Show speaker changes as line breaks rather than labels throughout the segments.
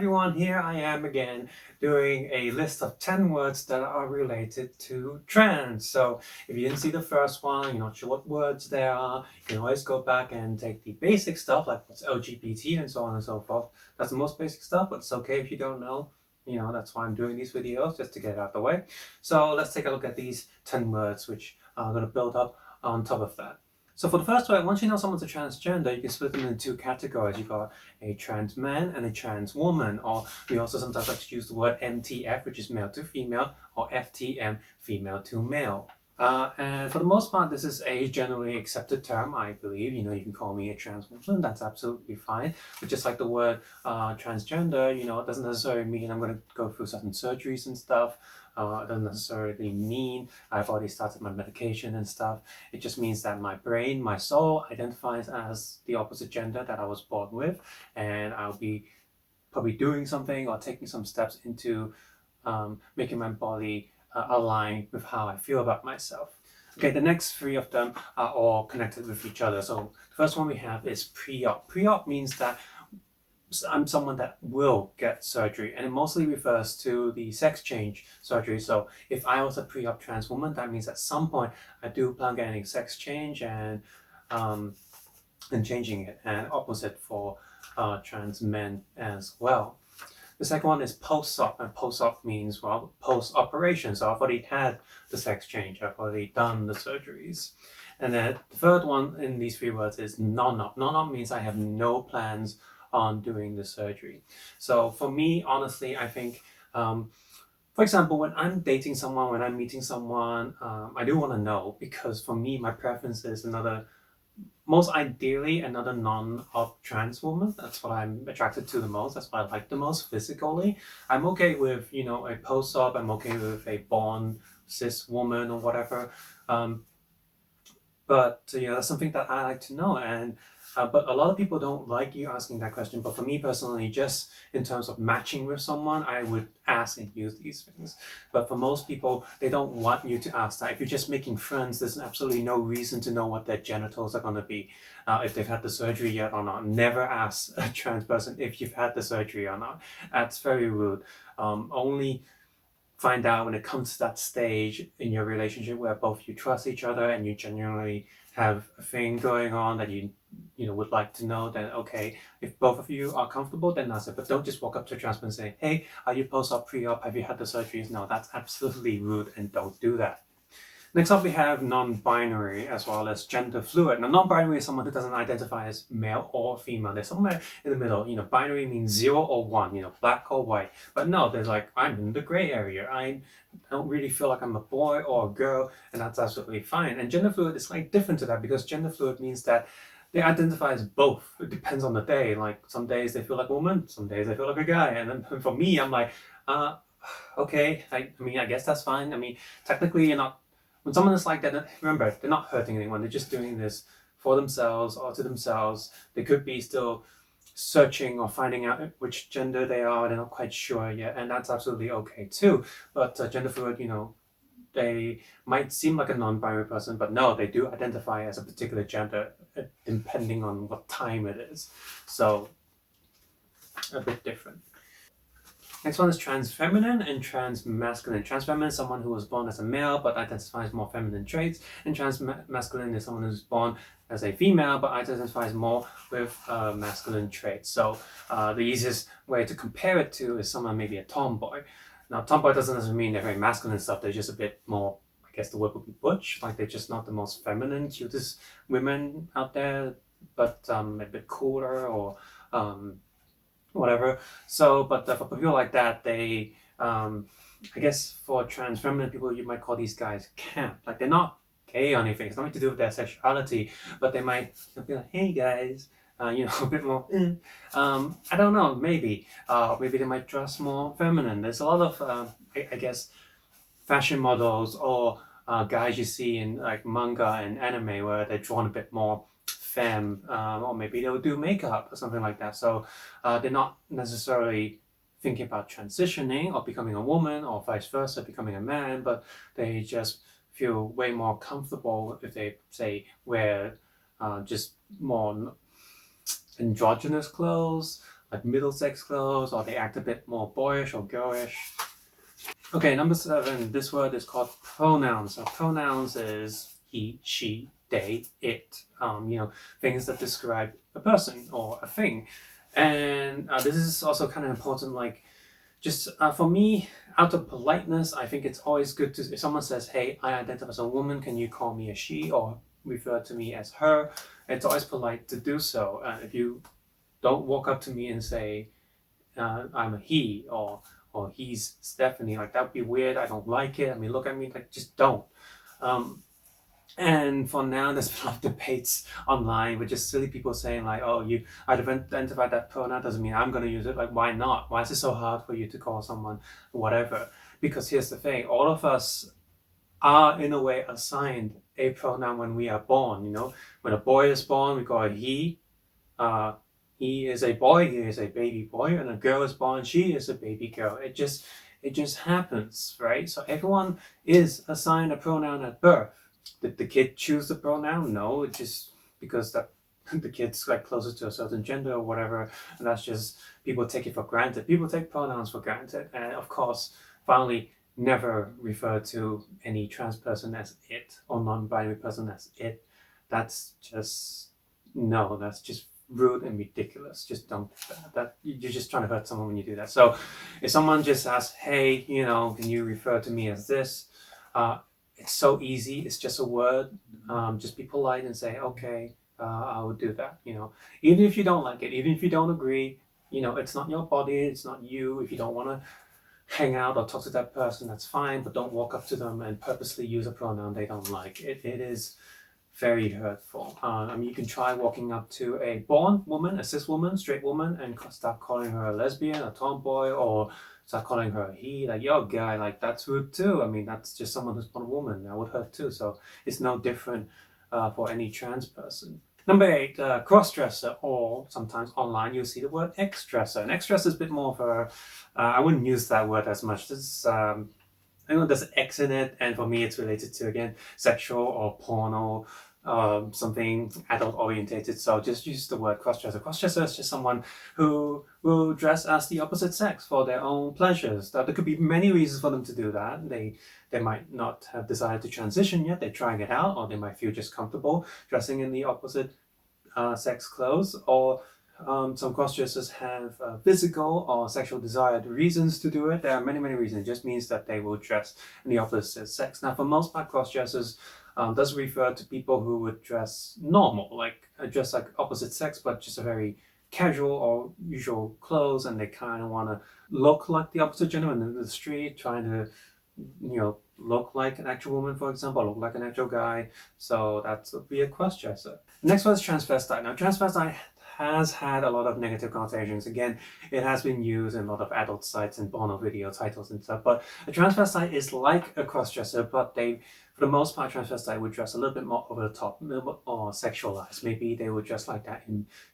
everyone, here I am again doing a list of 10 words that are related to trans. So if you didn't see the first one, you're not sure what words they are, you can always go back and take the basic stuff like what's LGBT and so on and so forth. That's the most basic stuff, but it's okay if you don't know. That's why I'm doing these videos, just to get it out of the way. So let's take a look at these 10 words which are going to build up on top of that. So for the first word, once you know someone's a transgender, you can split them into two categories. You've got a trans man and a trans woman, or we also sometimes like to use the word MTF, which is male to female, or FTM, female to male. And for the most part, this is a generally accepted term, I believe. You can call me a trans woman, that's absolutely fine. But just like the word transgender, it doesn't necessarily mean I'm going to go through certain surgeries and stuff. It doesn't necessarily mean I've already started my medication and stuff. It just means that my brain, my soul identifies as the opposite gender that I was born with, and I'll be probably doing something or taking some steps into making my body align with how I feel about myself. Okay, the next three of them are all connected with each other. So the first one we have is pre-op. Pre-op means that I'm someone that will get surgery, and it mostly refers to the sex change surgery. So if I was a pre-op trans woman, that means at some point I do plan on getting sex change and changing it, and opposite for trans men as well. The second one is post-op, and post-op means, well, post-operation. So I've already had the sex change, I've already done the surgeries. And then the third one in these three words is non-op. Non-op means I have no plans on doing the surgery. So for me, honestly, I think, for example, when I'm dating someone, when I'm meeting someone, I do want to know, because for me, my preference is most ideally another non-op trans woman. That's what I'm attracted to the most. That's what I like the most physically. I'm okay with, a post-op. I'm okay with a born cis woman or whatever. But that's something that I like to know. And but a lot of people don't like you asking that question. But for me personally, just in terms of matching with someone, I would ask and use these things. But for most people, they don't want you to ask that. If you're just making friends, there's absolutely no reason to know what their genitals are going to be, if they've had the surgery yet or not. Never ask a trans person if you've had the surgery or not. That's very rude. Only find out when it comes to that stage in your relationship where both you trust each other and you genuinely have a thing going on that you would like to know. Then okay, if both of you are comfortable, then that's it. But don't just walk up to a trans person and say, hey, are you post-op, pre-op, have you had the surgeries? No, that's absolutely rude, and don't do that. Next up, we have non-binary as well as gender fluid. Now, non-binary is someone who doesn't identify as male or female. They're somewhere in the middle. Binary means 0 or 1, black or white. But no, there's like, I'm in the gray area. I don't really feel like I'm a boy or a girl, and that's absolutely fine. And gender fluid is like different to that, because gender fluid means that they identify as both. It depends on the day. Like some days they feel like a woman, some days they feel like a guy. And then for me, I'm like, okay, I guess that's fine. Technically you're not. When someone is like that, remember, they're not hurting anyone. They're just doing this for themselves or to themselves. They could be still searching or finding out which gender they are. They're not quite sure yet, and that's absolutely okay too. But gender fluid, they might seem like a non-binary person, but no, they do identify as a particular gender depending on what time it is. So a bit different. Next one is trans-feminine and trans-masculine. Trans-feminine is someone who was born as a male but identifies more feminine traits, and trans-masculine is someone who's born as a female but identifies more with masculine traits. So the easiest way to compare it to is someone maybe a tomboy. Now, tomboy doesn't necessarily mean they're very masculine stuff. They're just a bit more, I guess the word would be butch. Like they're just not the most feminine, cutest women out there, but a bit cooler or whatever. So, but for people like that, they, I guess for trans feminine people, you might call these guys camp. Like they're not gay or anything. It's nothing to do with their sexuality, but they might be like, hey guys, a bit more, I don't know, maybe they might dress more feminine. There's a lot of, I guess, fashion models or guys you see in like manga and anime where they're drawn a bit more femme, or maybe they'll do makeup or something like that. So they're not necessarily thinking about transitioning or becoming a woman or vice versa, becoming a man, but they just feel way more comfortable if they, say, wear just more androgynous clothes, like middle sex clothes, or they act a bit more boyish or girlish. Okay, number 7, this word is called pronouns. So pronouns is he, she, they, it, things that describe a person or a thing. And this is also kind of important, like, just for me, out of politeness, I think it's always good to, if someone says, hey, I identify as a woman, can you call me a she or refer to me as her? It's always polite to do so. If you don't walk up to me and say, I'm a he, or he's Stephanie, like that would be weird. I don't like it. I mean, look at me, like just don't. And for now, there's been a lot of debates online with just silly people saying like, oh, you identify that pronoun doesn't mean I'm going to use it. Like, why not? Why is it so hard for you to call someone whatever? Because here's the thing, all of us are in a way assigned a pronoun when we are born. When a boy is born, we call it he. He is a boy, he is a baby boy, and a girl is born, she is a baby girl. It just happens, right? So everyone is assigned a pronoun at birth. Did the kid choose the pronoun? No, it's just because the kid's like closer to a certain gender or whatever, and that's just people take it for granted. People take pronouns for granted, and of course, finally, never refer to any trans person as it or non-binary person as it. That's just rude and ridiculous. Just don't do that. You're just trying to hurt someone when you do that. So if someone just asks, hey, can you refer to me as this? It's so easy. It's just a word. Just be polite and say, okay, I will do that. Even if you don't like it, even if you don't agree, it's not your body, it's not you. If you don't want to hang out or talk to that person, that's fine, but don't walk up to them and purposely use a pronoun they don't like. It is very hurtful. You can try walking up to a born woman, a cis woman, straight woman, and start calling her a lesbian, a tomboy, or start calling her a he, like, yo, guy, like, that's rude too. I mean, that's just someone who's born a woman. That would hurt too. So it's no different for any trans person. Number 8, crossdresser, or sometimes online you'll see the word X-dresser. And X-dresser is a bit more of a, I wouldn't use that word as much. This there's an X in it, and for me it's related to, again, sexual or porno, something adult orientated. So just use the word crossdresser. Crossdresser is just someone who will dress as the opposite sex for their own pleasures. There could be many reasons for them to do that. They might not have decided to transition yet. They're trying it out, or they might feel just comfortable dressing in the opposite sex clothes, or some crossdressers have physical or sexual desired reasons to do it. There are many, many reasons. It just means that they will dress in the opposite sex. Now, for most part, crossdressers does refer to people who would dress normal, like dress like opposite sex, but just a very casual or usual clothes, and they kind of want to look like the opposite gender in the street, trying to look like an actual woman, for example, look like an actual guy. So that would be a crossdresser. The next one is transvestite. Now, transvestite has had a lot of negative connotations. Again, it has been used in a lot of adult sites and porno video titles and stuff. But a transvestite is like a crossdresser, but for the most part, transvestite would dress a little bit more over the top, a little bit more sexualized. Maybe they would dress like that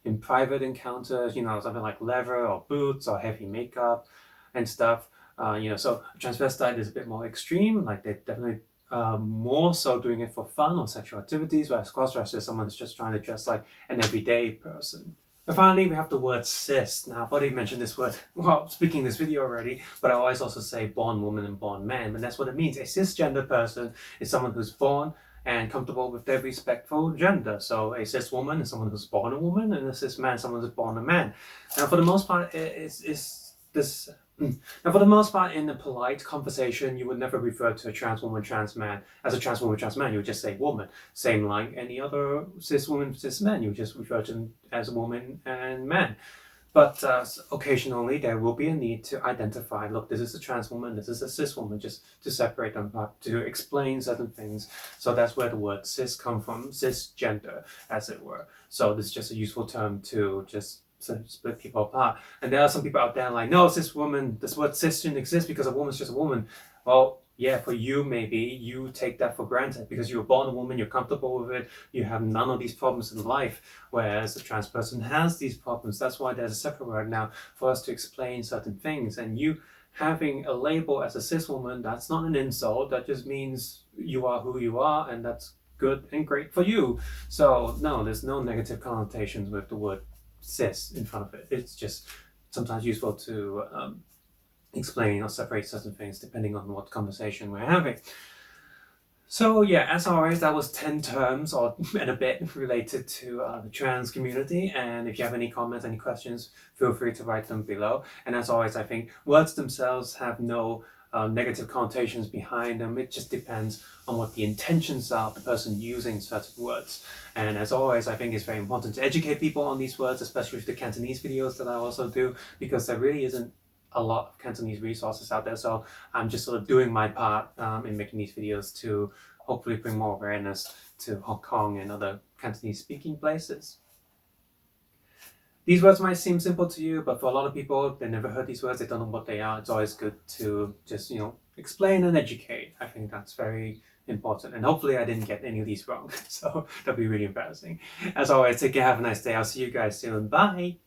in private encounters, something like leather or boots or heavy makeup and stuff. So transvestite is a bit more extreme. Like they're definitely more so doing it for fun or sexual activities, whereas crossdresser is someone who's just trying to dress like an everyday person. And finally, we have the word cis. Now, I've already mentioned this word, speaking this video already, but I always also say born woman and born man, and that's what it means. A cisgender person is someone who's born and comfortable with their respectful gender. So a cis woman is someone who's born a woman, and a cis man is someone who's born a man. Now, for the most part, Now, for the most part, in a polite conversation, you would never refer to a trans woman, trans man as a trans woman, trans man. You would just say woman. Same like any other cis woman, cis man. You would just refer to them as woman and man. But occasionally, there will be a need to identify, look, this is a trans woman, this is a cis woman, just to separate them up, to explain certain things. So that's where the word cis comes from, cisgender, as it were. So this is just a useful term to just split people apart. And there are some people out there like, no, this word cis shouldn't exist because a woman's just a woman. Well, yeah, for you, maybe you take that for granted because you were born a woman, you're comfortable with it, you have none of these problems in life, whereas a trans person has these problems. That's why there's a separate word now for us to explain certain things. And you having a label as a cis woman, that's not an insult. That just means you are who you are, and that's good and great for you. So no, there's no negative connotations with the word cis in front of it. It's just sometimes useful to explain or separate certain things depending on what conversation we're having. So yeah, as always, that was 10 terms and a bit related to the trans community. And if you have any comments, any questions, feel free to write them below. And as always, I think words themselves have no negative connotations behind them. It just depends on what the intentions are of the person using certain words. And as always, I think it's very important to educate people on these words, especially with the Cantonese videos that I also do, because there really isn't a lot of Cantonese resources out there. So I'm just sort of doing my part in making these videos to hopefully bring more awareness to Hong Kong and other Cantonese speaking places. These words might seem simple to you, but for a lot of people, they never heard these words, they don't know what they are. It's always good to just, explain and educate. I think that's very important. And hopefully I didn't get any of these wrong. So that'd be really embarrassing. As always, take care, have a nice day. I'll see you guys soon. Bye.